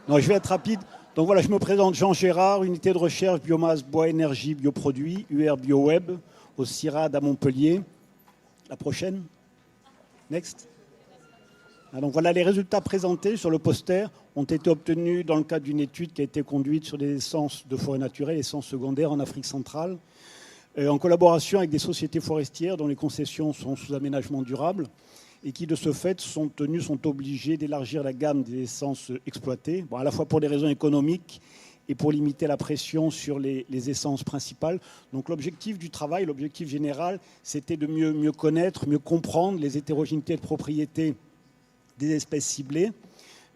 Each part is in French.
Non, je vais être rapide. Donc voilà, je me présente Jean Gérard, unité de recherche biomasse, bois, énergie, bioproduits, UR BioWeb, au CIRAD à Montpellier. La prochaine. Next. Donc voilà, les résultats présentés sur le poster ont été obtenus dans le cadre d'une étude qui a été conduite sur les essences de forêt naturelle, essences secondaires en Afrique centrale, en collaboration avec des sociétés forestières dont les concessions sont sous aménagement durable et qui, de ce fait, sont obligés d'élargir la gamme des essences exploitées, à la fois pour des raisons économiques et pour limiter la pression sur les essences principales. Donc l'objectif du travail, l'objectif général, c'était de mieux connaître, mieux comprendre les hétérogénéités de propriété des espèces ciblées,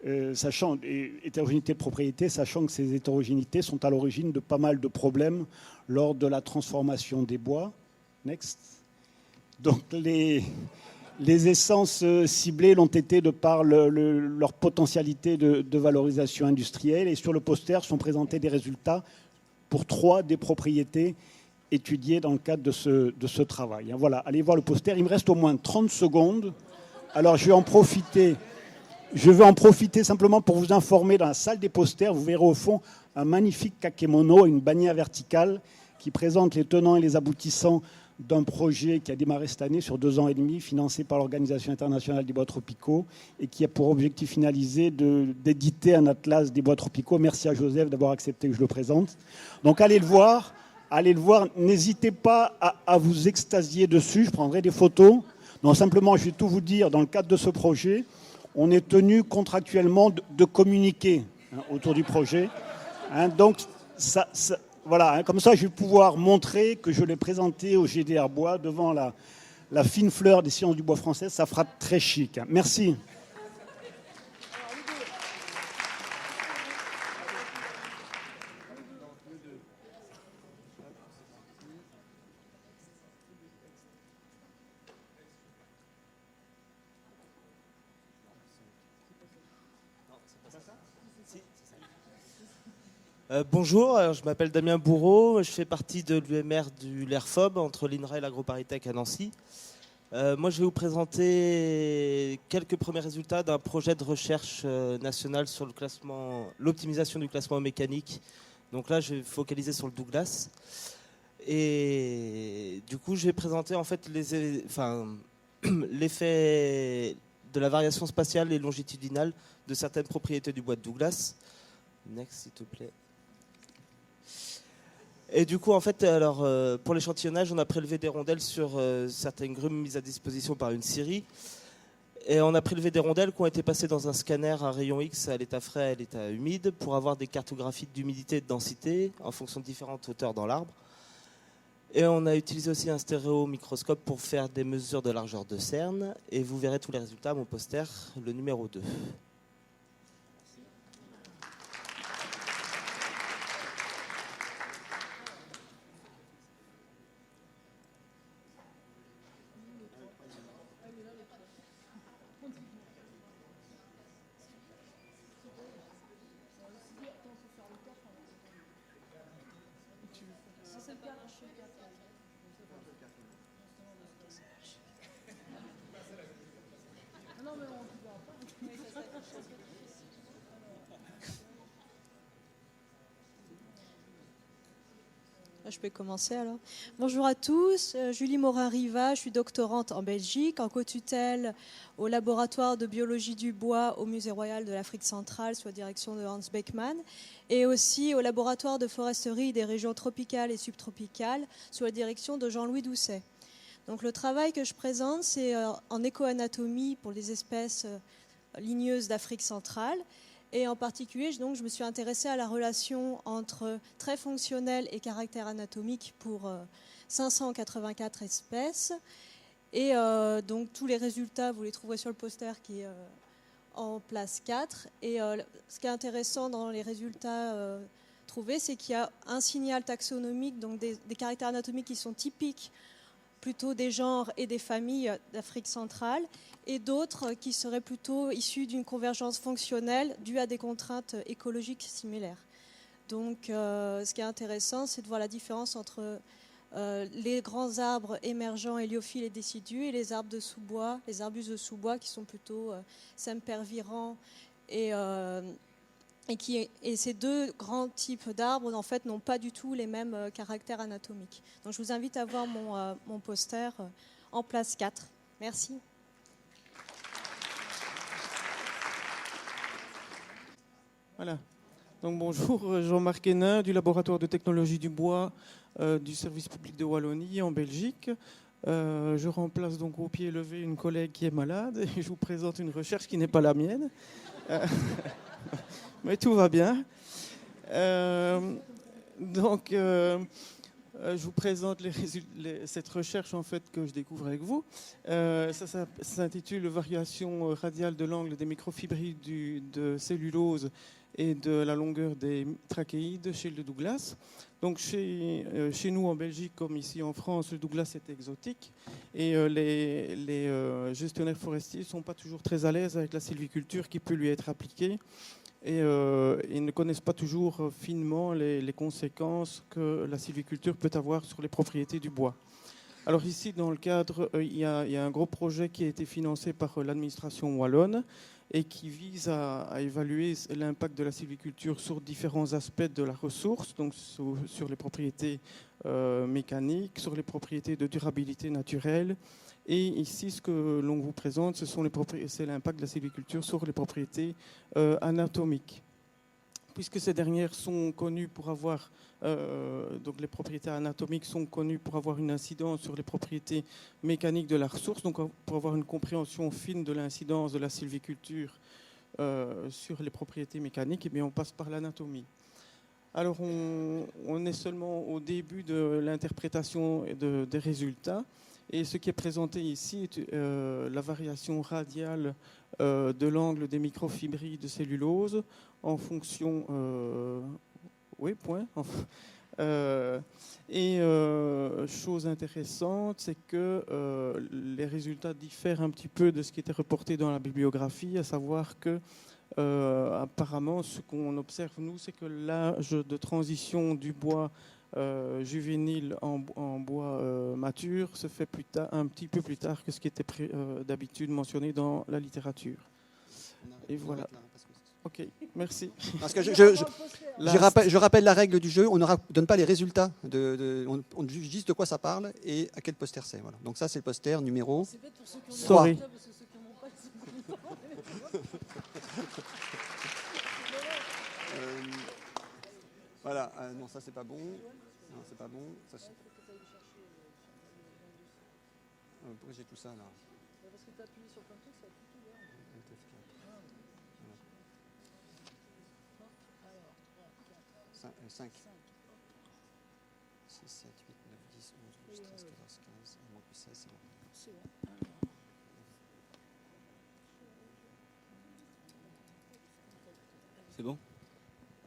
hétérogénéité de propriété, sachant que ces hétérogénéités sont à l'origine de pas mal de problèmes lors de la transformation des bois. Next. Donc les essences ciblées l'ont été de par leur potentialité de valorisation industrielle. Et sur le poster sont présentés des résultats pour 3 des propriétés étudiées dans le cadre de ce travail. Voilà, allez voir le poster. Il me reste au moins 30 secondes. Alors je vais en profiter simplement pour vous informer, dans la salle des posters, vous verrez au fond un magnifique kakémono, une bannière verticale qui présente les tenants et les aboutissants d'un projet qui a démarré cette année sur 2 ans et demi, financé par l'Organisation internationale des bois tropicaux et qui a pour objectif finalisé d'éditer un atlas des bois tropicaux. Merci à Joseph d'avoir accepté que je le présente. Donc allez le voir, n'hésitez pas à vous extasier dessus, je prendrai des photos. Non, simplement, je vais tout vous dire, dans le cadre de ce projet, on est tenu contractuellement de communiquer autour du projet. Donc, voilà, comme ça, je vais pouvoir montrer que je l'ai présenté au GDR Bois devant la fine fleur des sciences du bois françaises. Ça fera très chic. Merci. Bonjour, alors je m'appelle Damien Bourreau, je fais partie de l'UMR du l'ERFOB entre l'INRA et l'AgroParisTech à Nancy. Moi je vais vous présenter quelques premiers résultats d'un projet de recherche national sur l'optimisation du classement mécanique. Donc là je vais focaliser sur le Douglas. Et du coup je vais présenter en fait l'effet de la variation spatiale et longitudinale de certaines propriétés du bois de Douglas. Next s'il te plaît. Et du coup, en fait, pour l'échantillonnage, on a prélevé des rondelles sur certaines grumes mises à disposition par une scierie. Et on a prélevé des rondelles qui ont été passées dans un scanner à rayon X à l'état frais et à l'état humide pour avoir des cartographies d'humidité et de densité en fonction de différentes hauteurs dans l'arbre. Et on a utilisé aussi un stéréomicroscope pour faire des mesures de largeur de cerne. Et vous verrez tous les résultats à mon poster, le numéro 2. Je peux commencer alors. Bonjour à tous, Julie Morin-Riva, je suis doctorante en Belgique, en co-tutelle au laboratoire de biologie du bois au Musée royal de l'Afrique centrale sous la direction de Hans Beckmann et aussi au laboratoire de foresterie des régions tropicales et subtropicales sous la direction de Jean-Louis Doucet. Donc le travail que je présente, c'est en écoanatomie pour les espèces ligneuses d'Afrique centrale. Et en particulier, donc, je me suis intéressée à la relation entre traits fonctionnels et caractères anatomiques pour 584 espèces. Et donc tous les résultats, vous les trouverez sur le poster qui est en place 4. Et ce qui est intéressant dans les résultats trouvés, c'est qu'il y a un signal taxonomique, donc des caractères anatomiques qui sont typiques plutôt des genres et des familles d'Afrique centrale, et d'autres qui seraient plutôt issus d'une convergence fonctionnelle due à des contraintes écologiques similaires. Donc ce qui est intéressant, c'est de voir la différence entre les grands arbres émergents, héliophiles et décidus, et les arbres de sous-bois, les arbustes de sous-bois qui sont plutôt sempervirents et Et ces deux grands types d'arbres, en fait, n'ont pas du tout les mêmes caractères anatomiques. Donc, je vous invite à voir mon poster en place 4. Merci. Voilà. Donc bonjour, Jean-Marc Hénin du laboratoire de technologie du bois du service public de Wallonie en Belgique. Je remplace donc au pied levé une collègue qui est malade et je vous présente une recherche qui n'est pas la mienne. Mais tout va bien. Je vous présente cette recherche en fait que je découvre avec vous. Ça s'intitule Variation radiale de l'angle des microfibrilles de cellulose et de la longueur des trachéides chez le Douglas. Donc chez nous en Belgique comme ici en France, le Douglas est exotique et les gestionnaires forestiers ne sont pas toujours très à l'aise avec la sylviculture qui peut lui être appliquée. Et ils ne connaissent pas toujours finement les conséquences que la sylviculture peut avoir sur les propriétés du bois. Alors ici, dans le cadre, il y a un gros projet qui a été financé par l'administration wallonne et qui vise à évaluer l'impact de la sylviculture sur différents aspects de la ressource, donc sur les propriétés mécaniques, sur les propriétés de durabilité naturelle. Et ici, ce que l'on vous présente, c'est l'impact de la sylviculture sur les propriétés anatomiques. Puisque ces dernières sont connues pour avoir, donc les propriétés anatomiques sont connues pour avoir une incidence sur les propriétés mécaniques de la ressource, donc pour avoir une compréhension fine de l'incidence de la sylviculture sur les propriétés mécaniques, et bien on passe par l'anatomie. Alors on est seulement au début de l'interprétation des résultats. Et ce qui est présenté ici est la variation radiale de l'angle des microfibrilles de cellulose en fonction... oui, point. Chose intéressante, c'est que les résultats diffèrent un petit peu de ce qui était reporté dans la bibliographie, à savoir que apparemment, ce qu'on observe, nous, c'est que l'âge de transition du bois juvénile en bois mature se fait un petit peu plus tard que ce qui était d'habitude mentionné dans la littérature. Et voilà. Ok, merci. Parce que je rappelle la règle du jeu, on ne donne pas les résultats, on juge juste de quoi ça parle et à quel poster c'est. Voilà. Donc ça c'est le poster numéro 3. Sorry. Voilà, non ça c'est pas bon. Non c'est pas bon. Ça, pourquoi j'ai tout ça là? Parce que tu as appuyé sur plein de trucs, ça a tout ouvert. 5, 6, 7, 8, 9, 10, 11, 12, 13, 14, 15, il manque 16, c'est bon. C'est bon. C'est bon?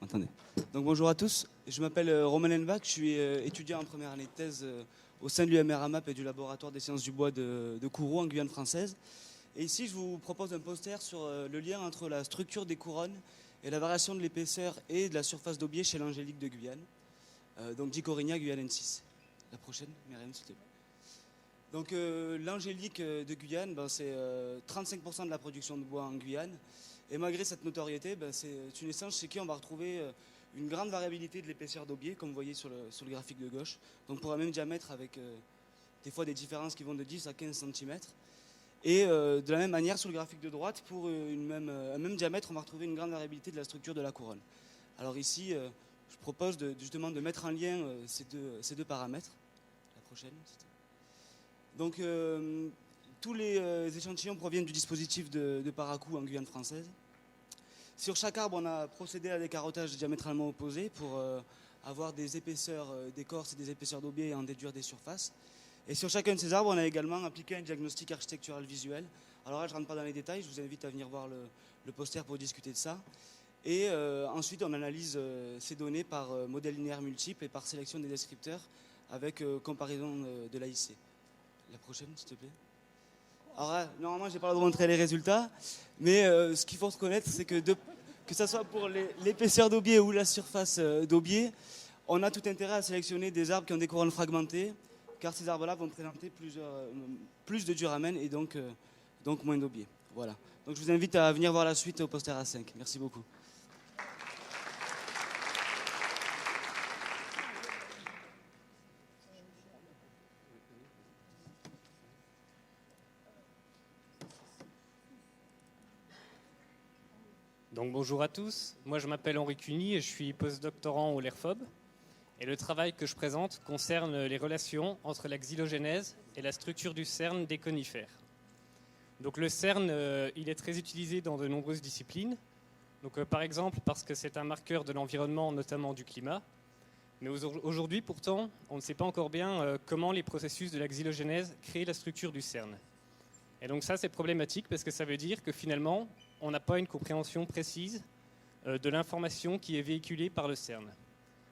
Attendez. Donc bonjour à tous, je m'appelle Roman Enbach, je suis étudiant en première année de thèse au sein de l'UMR-AMAP et du laboratoire des sciences du bois de Kourou en Guyane française. Et ici je vous propose un poster sur le lien entre la structure des couronnes et la variation de l'épaisseur et de la surface d'aubier chez l'angélique de Guyane, donc Dicorrhenia guyanensis. La prochaine, Myriam, s'il te plaît. Donc l'angélique de Guyane, c'est 35% de la production de bois en Guyane. Et malgré cette notoriété, c'est une essence chez qui on va retrouver une grande variabilité de l'épaisseur d'aubier, comme vous voyez sur le graphique de gauche. Donc pour un même diamètre, avec des fois des différences qui vont de 10 à 15 cm. Et de la même manière, sur le graphique de droite, pour un même diamètre, on va retrouver une grande variabilité de la structure de la couronne. Alors ici, je propose justement de mettre en lien ces deux paramètres. La prochaine. Donc tous les échantillons proviennent du dispositif de Paracou en Guyane française. Sur chaque arbre, on a procédé à des carottages diamétralement opposés pour avoir des épaisseurs d'écorce et des épaisseurs d'aubier et en déduire des surfaces. Et sur chacun de ces arbres, on a également appliqué un diagnostic architectural visuel. Alors là, je ne rentre pas dans les détails, je vous invite à venir voir le poster pour discuter de ça. Et ensuite, on analyse ces données par modèle linéaire multiple et par sélection des descripteurs avec comparaison de l'AIC. La prochaine, s'il te plaît. Alors là, normalement, je n'ai pas le droit de montrer les résultats, mais ce qu'il faut reconnaître, c'est que ce soit pour l'épaisseur d'aubier ou la surface d'aubier, on a tout intérêt à sélectionner des arbres qui ont des couronnes fragmentées, car ces arbres-là vont présenter plus de duramen et donc moins d'aubier. Voilà. Donc je vous invite à venir voir la suite au poster A5. Merci beaucoup. Donc bonjour à tous, moi je m'appelle Henri Cuny et je suis postdoctorant au LERFOB. Et le travail que je présente concerne les relations entre la xylogénèse et la structure du cerne des conifères. Donc le cerne, il est très utilisé dans de nombreuses disciplines. Donc par exemple parce que c'est un marqueur de l'environnement, notamment du climat. Mais aujourd'hui pourtant, on ne sait pas encore bien comment les processus de la xylogénèse créent la structure du cerne. Et donc ça c'est problématique parce que ça veut dire que finalement, on n'a pas une compréhension précise de l'information qui est véhiculée par le CERN.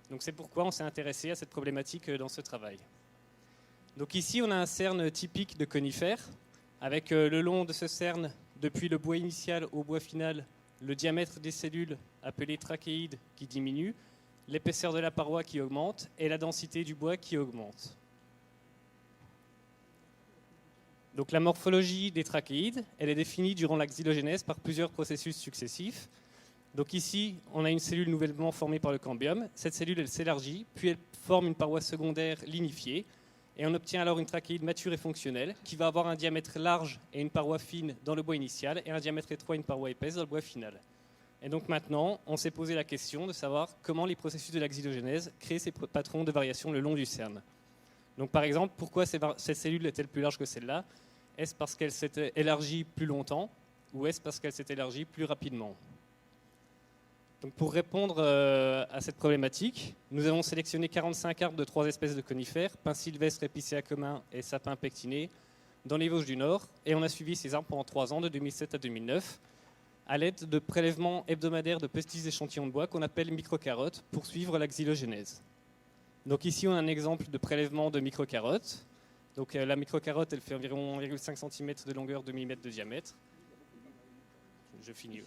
Donc c'est pourquoi on s'est intéressé à cette problématique dans ce travail. Donc ici, on a un CERN typique de conifère, avec le long de ce CERN, depuis le bois initial au bois final, le diamètre des cellules, appelées trachéides, qui diminue, l'épaisseur de la paroi qui augmente et la densité du bois qui augmente. Donc la morphologie des trachéides, elle est définie durant la xylogénèse par plusieurs processus successifs. Donc ici, on a une cellule nouvellement formée par le cambium. Cette cellule, elle s'élargit, puis elle forme une paroi secondaire lignifiée. Et on obtient alors une trachéide mature et fonctionnelle qui va avoir un diamètre large et une paroi fine dans le bois initial et un diamètre étroit et une paroi épaisse dans le bois final. Et donc maintenant, on s'est posé la question de savoir comment les processus de la xylogénèse créent ces patrons de variation le long du CERN. Donc par exemple, pourquoi cette cellule est-elle plus large que celle-là? Est-ce parce qu'elle s'est élargie plus longtemps ou est-ce parce qu'elle s'est élargie plus rapidement? Donc pour répondre à cette problématique, nous avons sélectionné 45 arbres de 3 espèces de conifères, pin sylvestre, épicéa commun et sapin pectiné, dans les Vosges du Nord, et on a suivi ces arbres pendant 3 ans, de 2007 à 2009, à l'aide de prélèvements hebdomadaires de petits échantillons de bois qu'on appelle microcarottes pour suivre la xylogénèse. Donc ici, on a un exemple de prélèvement de microcarottes. Donc la microcarotte, elle fait environ 1,5 cm de longueur, 2 mm de diamètre. Je finis.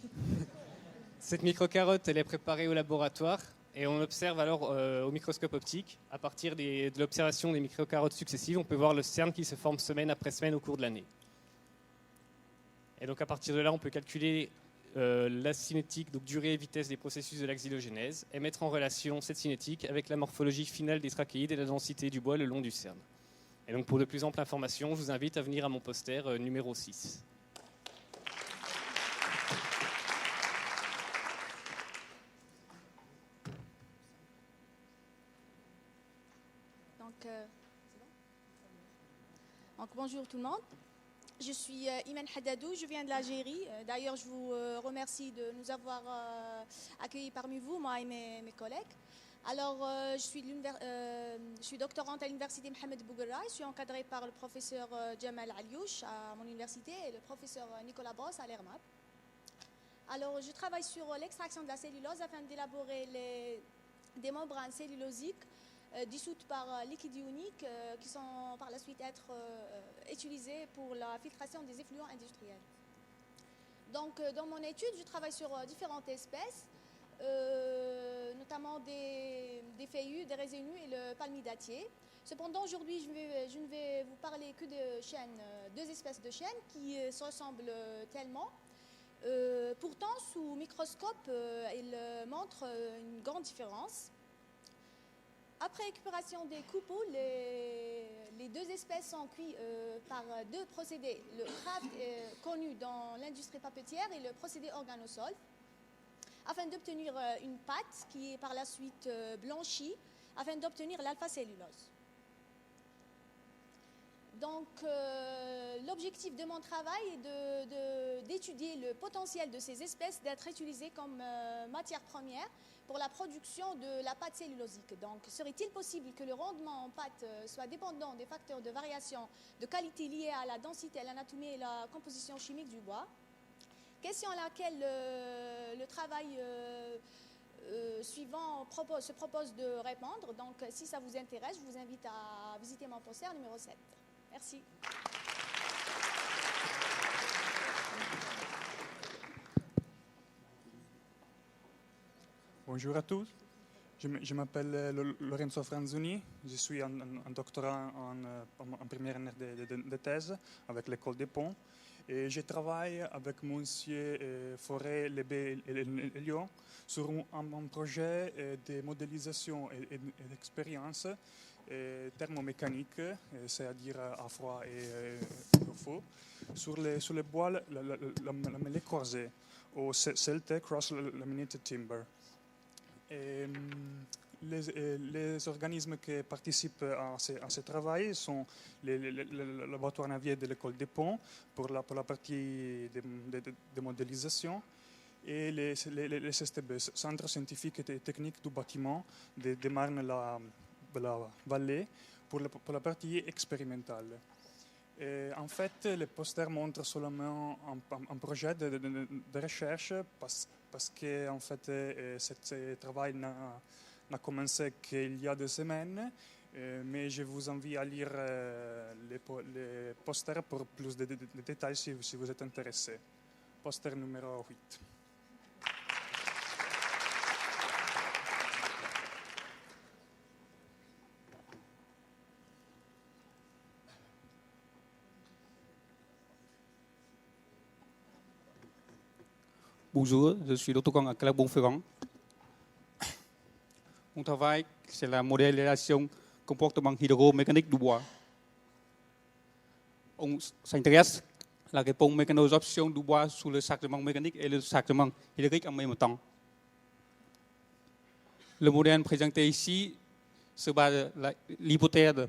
Cette microcarotte, elle est préparée au laboratoire et on observe alors au microscope optique, à partir de l'observation des microcarottes successives, on peut voir le CERN qui se forme semaine après semaine au cours de l'année. Et donc à partir de là, on peut calculer la cinétique, donc durée et vitesse des processus de la xylogénèse, et mettre en relation cette cinétique avec la morphologie finale des trachéides et la densité du bois le long du CERN. Et donc pour de plus amples informations, je vous invite à venir à mon poster numéro 6. Donc, bonjour tout le monde. Je suis Imen Haddadou, je viens de l'Algérie. D'ailleurs, je vous remercie de nous avoir accueillis parmi vous, moi et mes collègues. Alors, je suis doctorante à l'université Mohamed Bougueira. Je suis encadrée par le professeur Jamal Aliouch à mon université et le professeur Nicolas Boss à l'ERMAP. Alors, je travaille sur l'extraction de la cellulose afin d'élaborer des membranes cellulosiques dissoutes par liquide ionique qui sont par la suite être utilisées pour la filtration des effluents industriels. Donc, dans mon étude, je travaille sur différentes espèces, notamment des feuillus, des résinus et le palmidatier. Cependant, aujourd'hui, je ne vais vous parler que de chênes, 2 espèces de chênes qui se ressemblent tellement. Pourtant, sous microscope, ils montrent une grande différence. Après récupération des copeaux, les 2 espèces sont cuites par 2 procédés. Le craft connu dans l'industrie papetière et le procédé organosol, afin d'obtenir une pâte qui est par la suite blanchie, afin d'obtenir l'alpha-cellulose. Donc, l'objectif de mon travail est d'étudier le potentiel de ces espèces d'être utilisées comme matière première pour la production de la pâte cellulosique. Donc, serait-il possible que le rendement en pâte soit dépendant des facteurs de variation de qualité liés à la densité, à l'anatomie et la composition chimique du bois? Question à laquelle le travail suivant se propose de répondre. Donc, si ça vous intéresse, je vous invite à visiter mon poster numéro 7. Merci. Bonjour à tous, je m'appelle Lorenzo Franzoni, je suis un doctorant en première année de thèse avec l'école des Ponts et je travaille avec monsieur Forêt, Lebé et Lyon sur un projet de modélisation et d'expérience thermomécanique, c'est-à-dire à froid et au feu, sur les bois, la mêlée croisée. au CLT, Cross Laminated Timber. Et, les organismes qui participent à ce travail sont le laboratoire navier de l'école des ponts pour la partie de modélisation et les STB, Centre scientifique et technique du bâtiment de Marne-la-Vallée pour la partie expérimentale. Et en fait, les posters montrent seulement un projet de recherche parce que en fait, ce travail n'a commencé qu'il y a 2 semaines, mais je vous invite à lire les posters pour plus de détails si vous êtes intéressé. Poster numéro 8. Bonjour, je suis doctorant à Clermont-Ferrand. Mon travail, c'est la modélisation comportement hydromécanique du bois. On s'intéresse à la réponse mécano-absorption du bois sous le chargement mécanique et le chargement hydrique en même temps. Le modèle présenté ici se base sur l'hypothèse de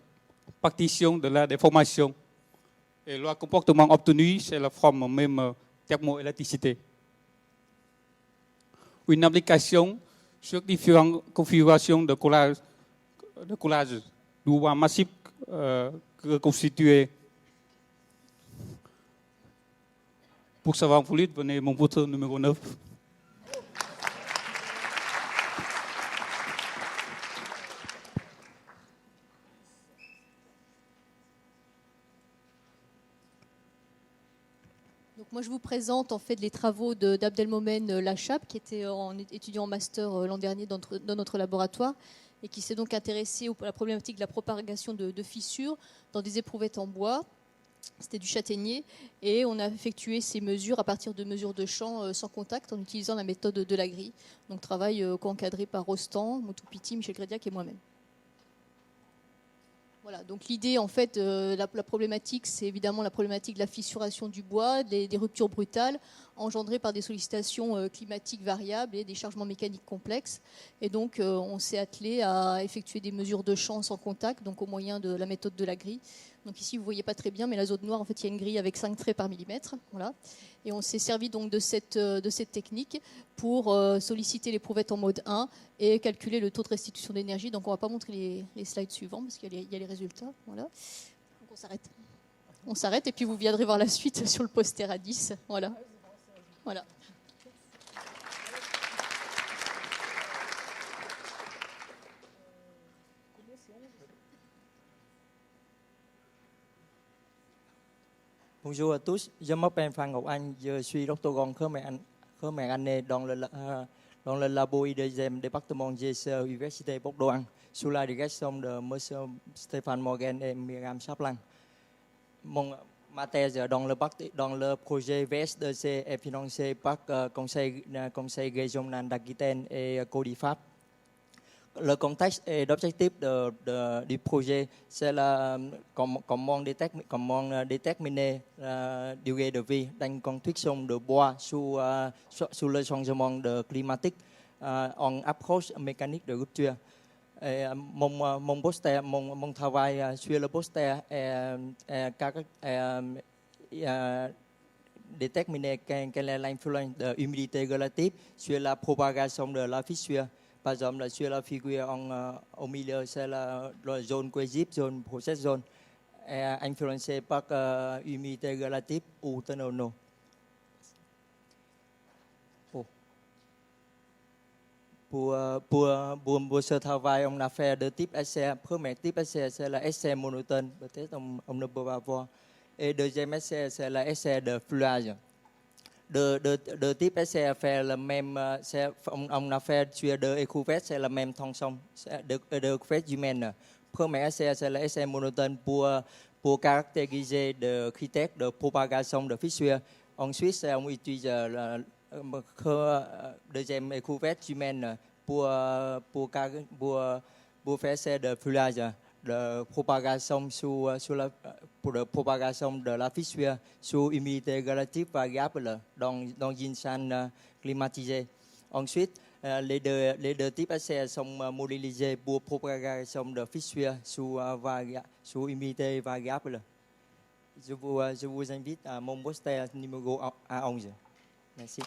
partition de la déformation. Et le comportement obtenu, c'est la forme même thermoélasticité. Une application sur différentes configurations de collage du bois massif reconstitué. Pour savoir plus, venez mon poteau numéro 9. Donc moi je vous présente en fait les travaux d'Abdelmomen Lachab qui était étudiant en master l'an dernier dans notre laboratoire et qui s'est donc intéressé à la problématique de la propagation de fissures dans des éprouvettes en bois. C'était du châtaignier et on a effectué ces mesures à partir de mesures de champ sans contact en utilisant la méthode de la grille. Donc travail co-encadré par Rostand, Moutoupiti, Michel Grédiac et moi-même. Voilà, donc l'idée, en fait, la problématique, c'est évidemment la problématique de la fissuration du bois, des ruptures brutales engendrées par des sollicitations climatiques variables et des chargements mécaniques complexes. Et donc, on s'est attelé à effectuer des mesures de champ sans contact, donc au moyen de la méthode de la grille. Donc ici, vous ne voyez pas très bien, mais la zone noire, en fait, il y a une grille avec 5 traits par millimètre. Voilà. Et on s'est servi donc de cette technique pour solliciter l'éprouvette en mode 1 et calculer le taux de restitution d'énergie. Donc on ne va pas montrer les slides suivants parce qu'il y a les résultats. Voilà. Donc on s'arrête. On s'arrête et puis vous viendrez voir la suite sur le poster à 10. Voilà. Voilà. Bonjour à tous, je m'appelle Phan Ngọc Anh, je suis doctorant première année dans le labo IDGM département GSE Université Bordeaux sous la direction de M. Stéphane Morgan et Myriam Chaplan. Ma thèse dans le projet VSDC est financée par Conseil régional d'Aquitaine et Codifab. Le contexte et l'objectif du projet, c'est comment déterminer la durée de vie d'une construction de bois sous le changement climatique en approche mécanique de rupture. Mon travail sur le poster est déterminer quelle est l'influence de l'humidité relative sur la propagation de la fissure. Par exemple, sur la figure au milieu, c'est la zone cohesive, zone process zone, influencée par l'humidité relative ou non. Pour ce travail, on a fait deux types essais. Premier type essai, c'est l'essai monotone, peut-être on ne peut pas voir. Et deuxième essai, c'est l'essai de fluage. De type essai fait le même, on a fait sur deux écouvettes, c'est la même tension, deux écouvettes humaines. Premier essai, c'est l'essai monotone pour caractériser des critères de propagation de fissures. Ensuite, on utilise deuxième écouvette humaine pour faire essai de fluage. de propagation pour la propagation de la fissure sous humidité relative variable dans une scène climatisée. Ensuite, les deux types essais sont modélisés pour propagation de fissure sous humidité variable. Je vous invite à mon poster numéro 11. Merci.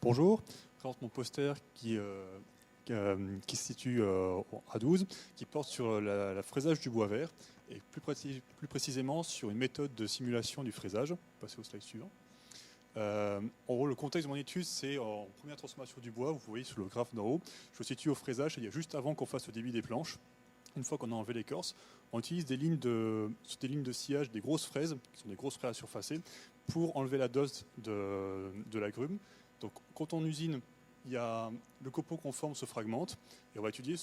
Bonjour, je présente mon poster qui se situe à 12, qui porte sur le fraisage du bois vert et plus précisément sur une méthode de simulation du fraisage. Passez au slide suivant. En gros, le contexte de mon étude, c'est en première transformation du bois. Vous voyez sur le graphe d'en haut, je me situe au fraisage, c'est-à-dire juste avant qu'on fasse le débit des planches. Une fois qu'on a enlevé l'écorce, on utilise des lignes de sciage, des grosses fraises, qui sont des grosses fraises à surfacer, pour enlever la dose de l'agrume. Donc, quand on usine, il y a le copeau qu'on forme se fragmente, et on va étudier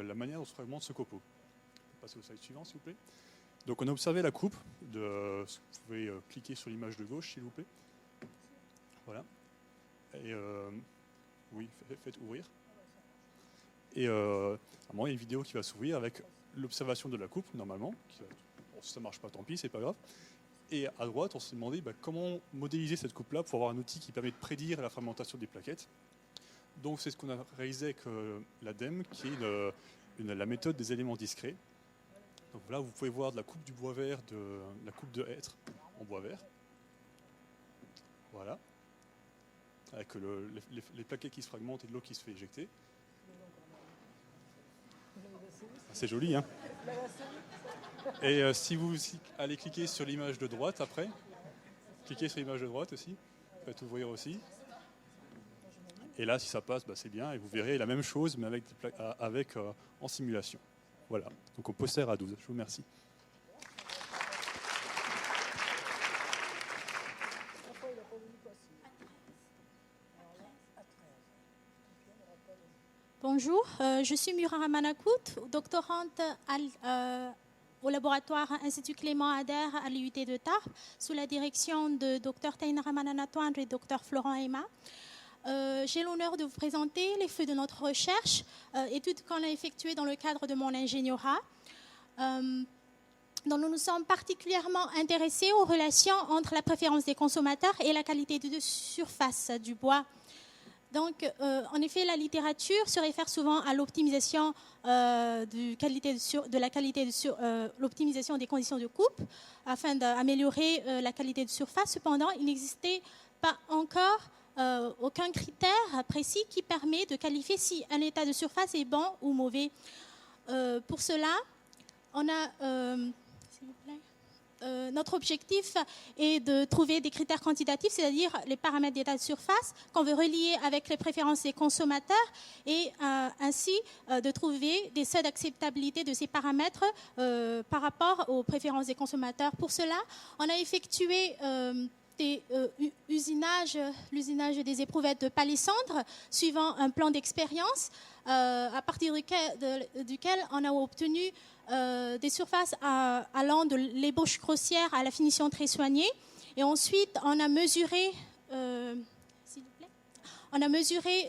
la manière dont se fragmente ce copeau. Passez au slide suivant, s'il vous plaît. Donc, on a observé la coupe. Vous pouvez cliquer sur l'image de gauche, s'il vous plaît. Voilà. Et oui, faites ouvrir. Et à un moment, il y a une vidéo qui va s'ouvrir avec l'observation de la coupe, normalement. Bon, si ça ne marche pas, tant pis, c'est pas grave. Et à droite, on s'est demandé comment modéliser cette coupe-là pour avoir un outil qui permet de prédire la fragmentation des plaquettes. Donc c'est ce qu'on a réalisé avec l'ADEME, qui est la méthode des éléments discrets. Donc là, vous pouvez voir de la coupe du bois vert, la coupe de hêtre en bois vert. Voilà. Avec les plaquettes qui se fragmentent et de l'eau qui se fait éjecter. C'est joli, hein? Et si vous allez cliquer sur l'image de droite après, cliquez sur l'image de droite aussi, faites ouvrir aussi. Et là, si ça passe, c'est bien, et vous verrez la même chose, mais avec en simulation. Voilà, donc au poster à 12. Je vous remercie. Bonjour, je suis Murara Manakout, doctorante au laboratoire Institut Clément Ader à l'IUT de Tarbes, sous la direction de Dr Tainara Mananatoandre et Dr Florent Aima. J'ai l'honneur de vous présenter les fruits de notre recherche, étude qu'on a effectuée dans le cadre de mon ingénierat. Dont nous nous sommes particulièrement intéressés aux relations entre la préférence des consommateurs et la qualité de surface du bois. Donc, en effet, la littérature se réfère souvent à l'optimisation l'optimisation des conditions de coupe afin d'améliorer la qualité de surface. Cependant, il n'existait pas encore aucun critère précis qui permet de qualifier si un état de surface est bon ou mauvais. Pour cela, on a... s'il vous plaît. Notre objectif est de trouver des critères quantitatifs, c'est-à-dire les paramètres d'état de surface qu'on veut relier avec les préférences des consommateurs et ainsi de trouver des seuils d'acceptabilité de ces paramètres par rapport aux préférences des consommateurs. Pour cela, on a effectué l'usinage des éprouvettes de palissandre suivant un plan d'expérience à partir duquel on a obtenu des surfaces allant de l'ébauche grossière à la finition très soignée. Et ensuite, on a mesuré,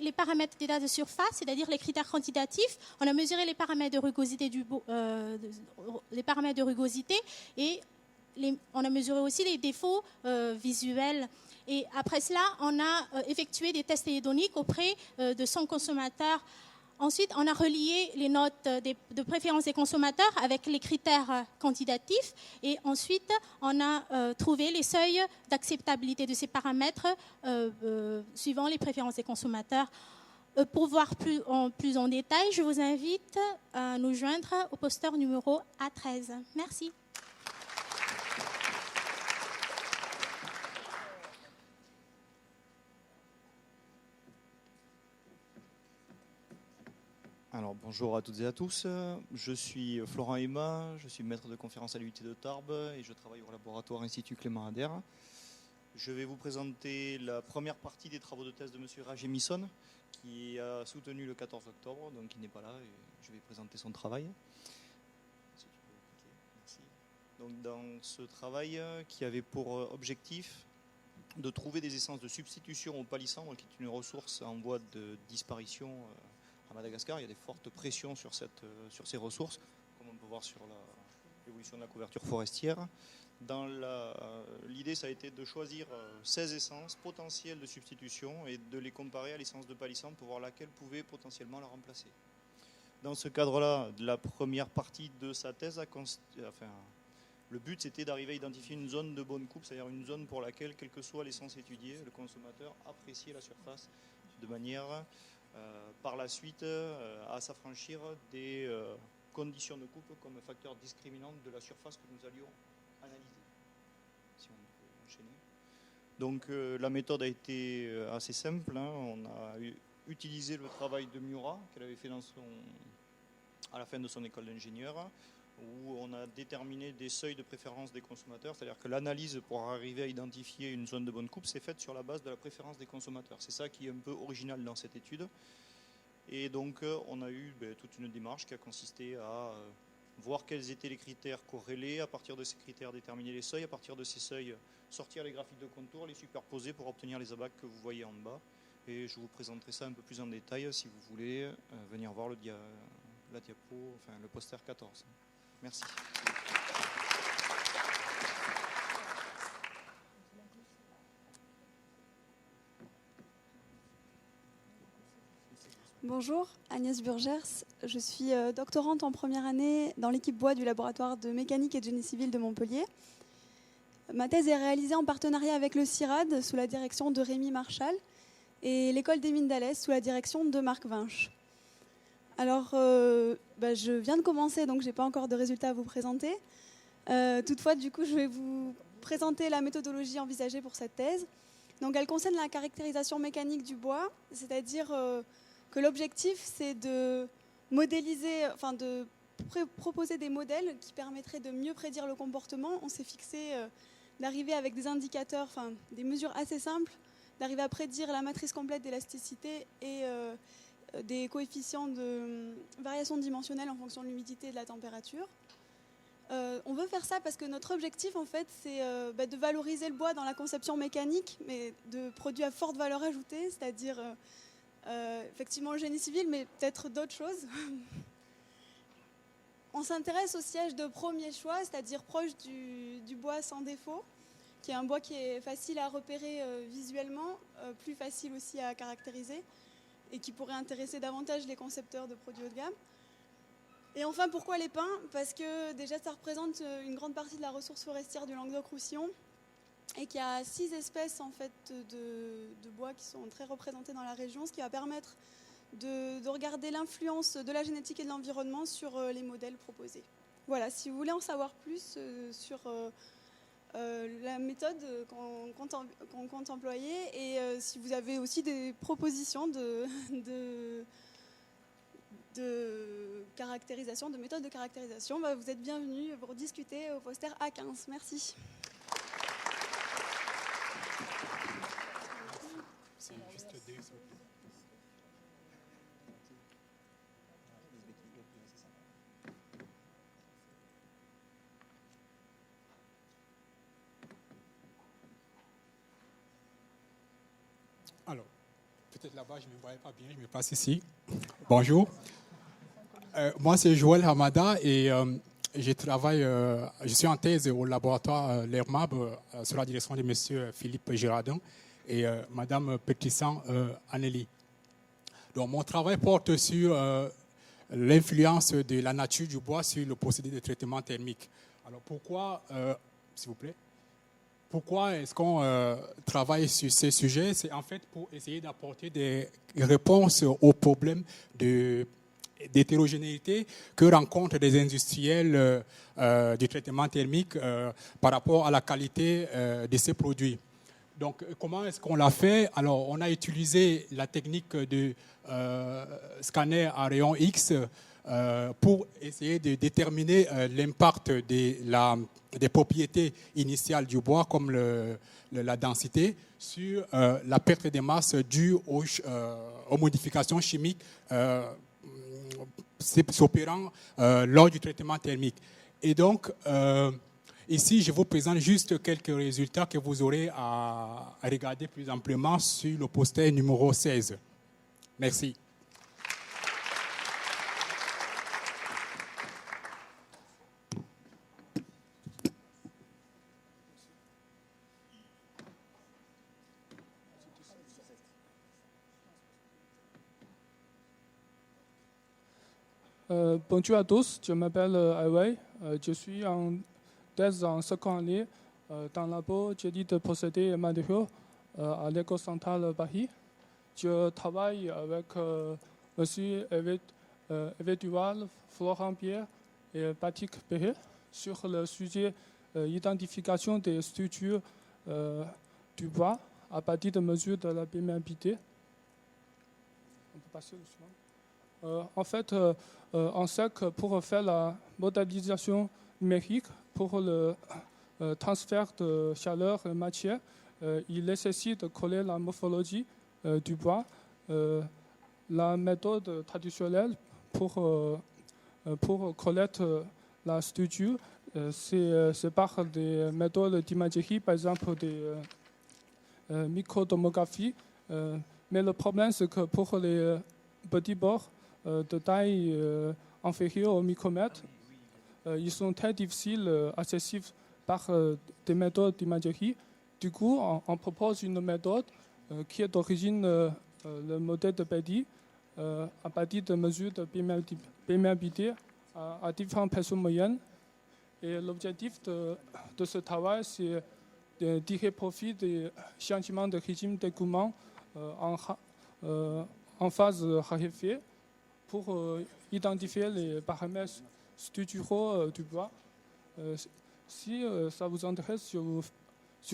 les paramètres d'état de surface, c'est-à-dire les critères quantitatifs. On a mesuré les paramètres de rugosité, et on a mesuré aussi les défauts visuels. Et après cela, on a effectué des tests hédoniques auprès de 100 consommateurs. Ensuite, on a relié les notes de préférence des consommateurs avec les critères quantitatifs. Et ensuite, on a trouvé les seuils d'acceptabilité de ces paramètres suivant les préférences des consommateurs. Pour voir plus en détail, je vous invite à nous joindre au poster numéro A13. Merci. Alors, bonjour à toutes et à tous, je suis Florent Aima, je suis maître de conférence à l'UT de Tarbes et je travaille au laboratoire Institut Clément Ader. Je vais vous présenter la première partie des travaux de thèse de M. Rajemisson qui a soutenu le 14 octobre, donc il n'est pas là et je vais présenter son travail. Si tu peux cliquer, merci. Donc, dans ce travail qui avait pour objectif de trouver des essences de substitution au palissandre, qui est une ressource en voie de disparition à Madagascar. Il y a des fortes pressions sur ces ressources, comme on peut voir sur l'évolution de la couverture forestière. L'idée, ça a été de choisir 16 essences potentielles de substitution et de les comparer à l'essence de palissandre pour voir laquelle pouvait potentiellement la remplacer. Dans ce cadre-là, la première partie de sa thèse, le but, c'était d'arriver à identifier une zone de bonne coupe, c'est-à-dire une zone pour laquelle, quelle que soit l'essence étudiée, le consommateur appréciait la surface de manière, par la suite, à s'affranchir des conditions de coupe comme facteur discriminant de la surface que nous allions analyser. Si on peut enchaîner. Donc la méthode a été assez simple. On a utilisé le travail de Miura qu'elle avait fait à la fin de son école d'ingénieur, où on a déterminé des seuils de préférence des consommateurs, c'est-à-dire que l'analyse pour arriver à identifier une zone de bonne coupe, c'est faite sur la base de la préférence des consommateurs. C'est ça qui est un peu original dans cette étude. Et donc on a eu toute une démarche qui a consisté à voir quels étaient les critères corrélés, à partir de ces critères déterminer les seuils, à partir de ces seuils sortir les graphiques de contour, les superposer pour obtenir les abacs que vous voyez en bas. Et je vous présenterai ça un peu plus en détail si vous voulez venir voir le poster 14. Merci. Bonjour, Agnès Burgers. Je suis doctorante en première année dans l'équipe bois du laboratoire de mécanique et de génie civil de Montpellier. Ma thèse est réalisée en partenariat avec le CIRAD sous la direction de Rémi Marchal et l'école des mines d'Alès sous la direction de Marc Vinche. Alors, je viens de commencer, donc je n'ai pas encore de résultats à vous présenter. Toutefois, du coup, je vais vous présenter la méthodologie envisagée pour cette thèse. Donc, elle concerne la caractérisation mécanique du bois, c'est-à-dire que l'objectif, c'est de modéliser, de proposer des modèles qui permettraient de mieux prédire le comportement. On s'est fixé d'arriver avec des indicateurs, des mesures assez simples, d'arriver à prédire la matrice complète d'élasticité et des coefficients de variation dimensionnelle en fonction de l'humidité et de la température. On veut faire ça parce que notre objectif, en fait, c'est de valoriser le bois dans la conception mécanique, mais de produits à forte valeur ajoutée, c'est-à-dire effectivement le génie civil, mais peut-être d'autres choses. On s'intéresse au siège de premier choix, c'est-à-dire proche du bois sans défaut, qui est un bois qui est facile à repérer visuellement, plus facile aussi à caractériser, et qui pourrait intéresser davantage les concepteurs de produits haut de gamme. Et enfin, pourquoi les pins? Parce que déjà, ça représente une grande partie de la ressource forestière du Languedoc-Roussillon, et qu'il y a 6 espèces en fait, de bois qui sont très représentées dans la région, ce qui va permettre de regarder l'influence de la génétique et de l'environnement sur les modèles proposés. Voilà, si vous voulez en savoir plus sur la méthode qu'on compte employer et si vous avez aussi des propositions de caractérisation, de méthode de caractérisation, vous êtes bienvenus pour discuter au poster A15. Merci. Alors, peut-être là-bas, je ne me voyais pas bien, je me passe ici. Bonjour. Moi, c'est Joël Hamada et je suis en thèse au laboratoire l'ERMAB sous la direction de M. Philippe Girardin et Mme Pétrissan Anneli. Donc, mon travail porte sur l'influence de la nature du bois sur le procédé de traitement thermique. Alors, pourquoi, s'il vous plaît, pourquoi est-ce qu'on travaille sur ces sujets? C'est en fait pour essayer d'apporter des réponses aux problèmes d'hétérogénéité que rencontrent les industriels du traitement thermique par rapport à la qualité de ces produits. Donc, comment est-ce qu'on l'a fait? Alors, on a utilisé la technique de scanner à rayon X pour essayer de déterminer l'impact des propriétés initiales du bois, comme la densité, sur la perte de masse due aux modifications chimiques s'opérant lors du traitement thermique. Et donc, Ici, je vous présente juste quelques résultats que vous aurez à regarder plus amplement sur le poster numéro 16. Merci. Bonjour à tous, je m'appelle Aiwei, je suis en thèse en seconde année dans le labo d'études de procédés et matériaux à l'École centrale Paris. Je travaille avec M. Duval, Florent Pierre et Patrick Perret sur le sujet identification des structures du bois à partir de mesures de la perméabilité. On peut passer au suivant. En fait, on sait que pour faire la modélisation numérique, pour le transfert de chaleur et matière, il nécessite de coller la morphologie du bois. La méthode traditionnelle pour connaître la structure, c'est par des méthodes d'imagerie, par exemple des microtomographies. Mais le problème, c'est que pour les petits bords de taille inférieure au micromètre, ils sont très difficiles, accessibles par des méthodes d'imagerie. Du coup, on propose une méthode qui est d'origine le modèle de Petit à partir de mesures de perméabilité à différentes pressions moyennes. Et l'objectif de ce travail, c'est de tirer profit des changements de régime d'écoulement en phase raréfiée pour identifier les paramètres structuraux du bois. Si ça vous intéresse, je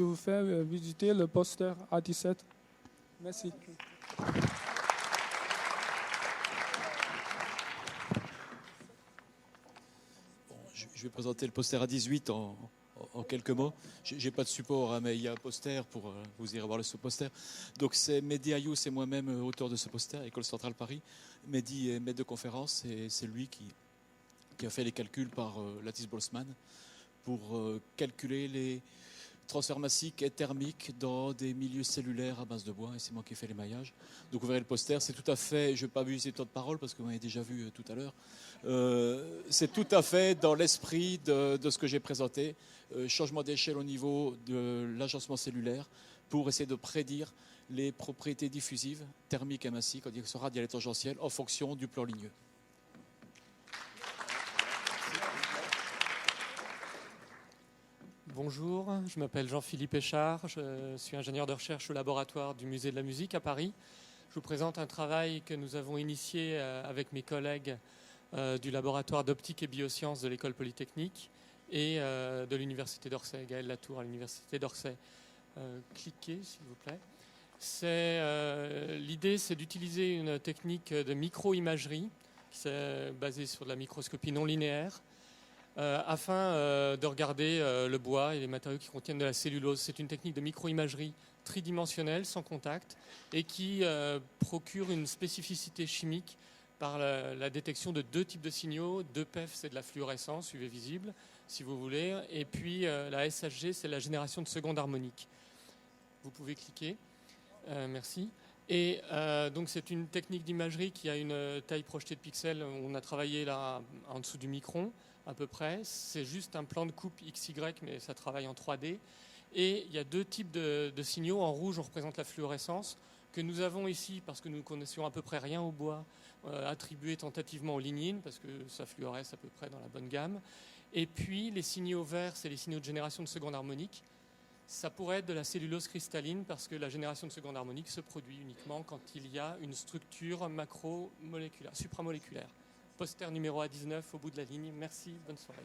vous fais visiter le poster A17. Merci. Je vais présenter le poster A18 en quelques mots. Je n'ai pas de support, hein, mais il y a un poster pour vous irez voir le poster. Donc c'est Mehdi Ayous, c'est moi-même auteur de ce poster, École centrale Paris. Mehdi est maître de conférence et c'est lui qui a fait les calculs par Lattice Boltzmann pour calculer les transferts massiques et thermiques dans des milieux cellulaires à base de bois, et c'est moi qui ai fait les maillages. Donc vous verrez le poster, c'est tout à fait, je ne vais pas abuser de temps de parole parce que vous m'avez déjà vu tout à l'heure, c'est tout à fait dans l'esprit de ce que j'ai présenté, changement d'échelle au niveau de l'agencement cellulaire pour essayer de prédire les propriétés diffusives, thermiques et massiques, en direction radiale et tangentielle, en fonction du plan ligneux. Bonjour, je m'appelle Jean-Philippe Échard, je suis ingénieur de recherche au laboratoire du Musée de la musique à Paris. Je vous présente un travail que nous avons initié avec mes collègues du laboratoire d'optique et biosciences de l'École polytechnique et de l'Université d'Orsay, Gaël Latour à l'Université d'Orsay. Cliquez s'il vous plaît. L'idée, c'est d'utiliser une technique de micro-imagerie qui est basée sur de la microscopie non linéaire afin de regarder le bois et les matériaux qui contiennent de la cellulose. C'est une technique de micro-imagerie tridimensionnelle, sans contact, et qui procure une spécificité chimique par la détection de deux types de signaux. 2PEF, c'est de la fluorescence UV visible, si vous voulez, et puis la SHG, c'est la génération de seconde harmonique. Vous pouvez cliquer. Merci. Et donc c'est une technique d'imagerie qui a une taille projetée de pixels. On a travaillé là en dessous du micron à peu près. C'est juste un plan de coupe XY, mais ça travaille en 3D. Et il y a deux types de signaux. En rouge, on représente la fluorescence que nous avons ici, parce que nous ne connaissions à peu près rien au bois, attribué tentativement aux lignines, parce que ça fluoresce à peu près dans la bonne gamme. Et puis les signaux verts, c'est les signaux de génération de seconde harmonique. Ça pourrait être de la cellulose cristalline parce que la génération de seconde harmonique se produit uniquement quand il y a une structure macromoléculaire, supramoléculaire. Poster numéro A19 au bout de la ligne. Merci, bonne soirée.